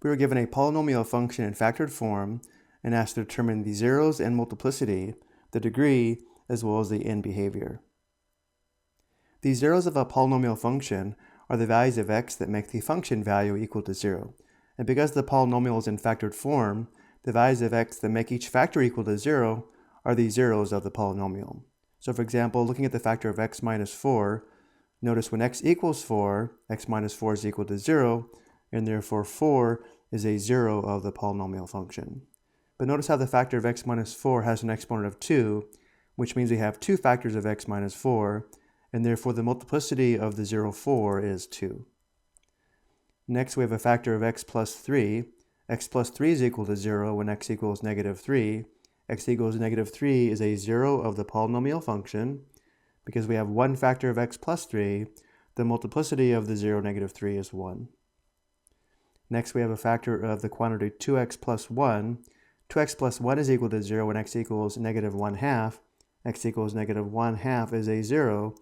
we were given a polynomial function in factored form and asked to determine the zeros and multiplicity, the degree, as well as the end behavior. The zeros of a polynomial function are the values of x that make the function value equal to 0. And because the polynomial is in factored form, the values of x that make each factor equal to 0 are the zeros of the polynomial. So for example, looking at the factor of x minus 4, notice when x equals 4, x minus 4 is equal to 0, and therefore 4 is a 0 of the polynomial function. But notice how the factor of x minus 4 has an exponent of 2, which means we have two factors of x minus 4, and therefore the multiplicity of the 0, 4 is 2. Next, we have a factor of x plus 3. X plus 3 is equal to 0 when x equals negative 3. X equals negative 3 is a 0 of the polynomial function. Because we have one factor of x plus 3, the multiplicity of the 0, negative 3 is 1. Next, we have a factor of the quantity 2x plus 1. 2x plus 1 is equal to 0 when x equals negative 1/2. X equals negative 1/2 is a 0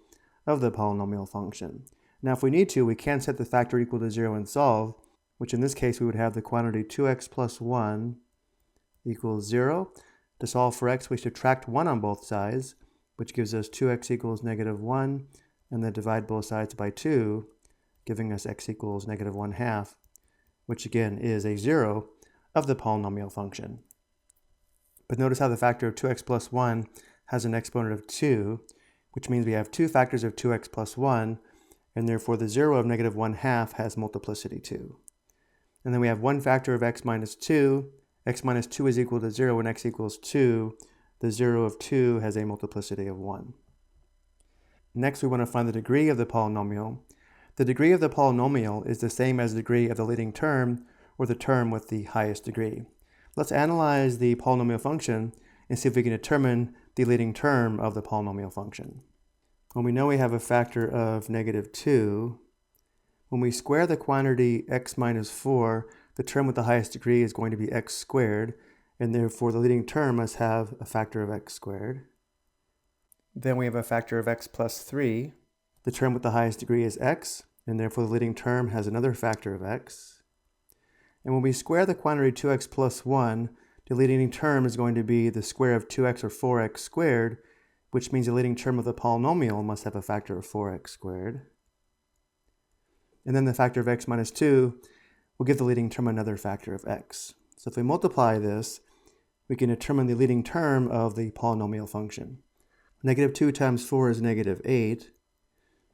of the polynomial function. Now if we need to, we can set the factor equal to 0 and solve, which in this case we would have the quantity 2x plus 1 equals 0. To solve for x, we subtract 1 on both sides, which gives us 2x equals negative 1, and then divide both sides by 2, giving us x equals negative 1/2, which again is a 0 of the polynomial function. But notice how the factor of 2x plus 1 has an exponent of 2, which means we have two factors of 2x plus 1, and therefore the 0 of negative 1/2 has multiplicity 2. And then we have one factor of x minus 2. X minus 2 is equal to 0 when x equals 2. The 0 of 2 has a multiplicity of 1. Next, we want to find the degree of the polynomial. The degree of the polynomial is the same as the degree of the leading term, or the term with the highest degree. Let's analyze the polynomial function and see if we can determine the leading term of the polynomial function. Well, we know we have a factor of negative 2. When we square the quantity x minus 4, the term with the highest degree is going to be x squared, and therefore the leading term must have a factor of x squared. Then we have a factor of x plus 3. The term with the highest degree is x, and therefore the leading term has another factor of x. And when we square the quantity 2x plus 1, the leading term is going to be the square of 2x or 4x squared, which means the leading term of the polynomial must have a factor of 4x squared. And then the factor of x minus 2 will give the leading term another factor of x. So if we multiply this, we can determine the leading term of the polynomial function. Negative 2 times 4 is negative 8.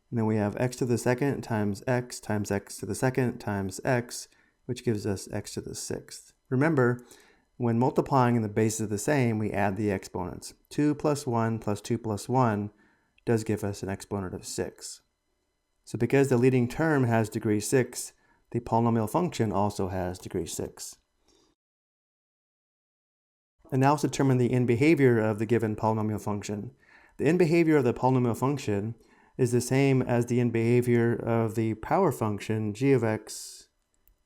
And then we have x to the second times x to the second times x, which gives us x to the sixth. Remember, when multiplying and the bases are the same, we add the exponents. 2 plus 1 plus 2 plus 1 does give us an exponent of 6. So because the leading term has degree 6, the polynomial function also has degree 6. And now let's determine the end behavior of the given polynomial function. The end behavior of the polynomial function is the same as the end behavior of the power function g of x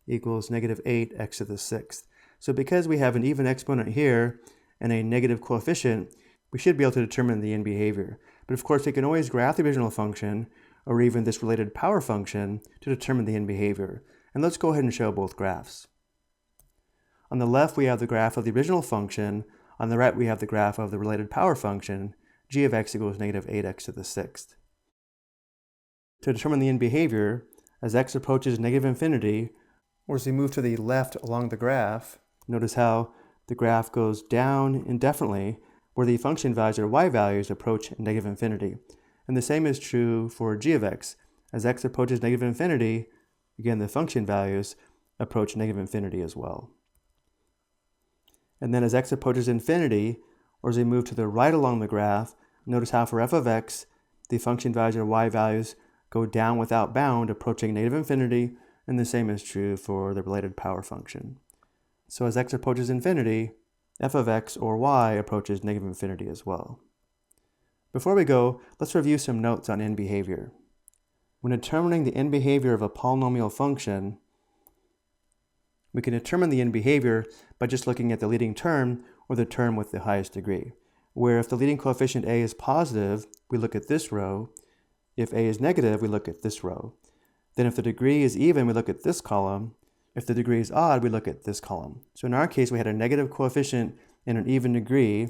equals negative 8x to the sixth. So because we have an even exponent here and a negative coefficient, we should be able to determine the end behavior. But of course, we can always graph the original function or even this related power function to determine the end behavior. And let's go ahead and show both graphs. On the left, we have the graph of the original function. On the right, we have the graph of the related power function, g of x equals negative 8x to the sixth. To determine the end behavior, as x approaches negative infinity, or as we move to the left along the graph, notice how the graph goes down indefinitely, where the function values or y values approach negative infinity. And the same is true for g of x. As x approaches negative infinity, again, the function values approach negative infinity as well. And then as x approaches infinity, or as we move to the right along the graph, notice how for f of x, the function values or y values go down without bound, approaching negative infinity, and the same is true for the related power function. So as x approaches infinity, f of x or y approaches negative infinity as well. Before we go, let's review some notes on end behavior. When determining the end behavior of a polynomial function, we can determine the end behavior by just looking at the leading term or the term with the highest degree, where if the leading coefficient a is positive, we look at this row. If a is negative, we look at this row. Then if the degree is even, we look at this column. If the degree is odd, we look at this column. So in our case, we had a negative coefficient and an even degree.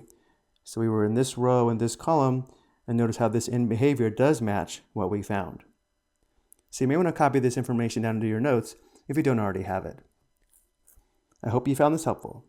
So we were in this row in this column, and notice how this end behavior does match what we found. So you may want to copy this information down into your notes if you don't already have it. I hope you found this helpful.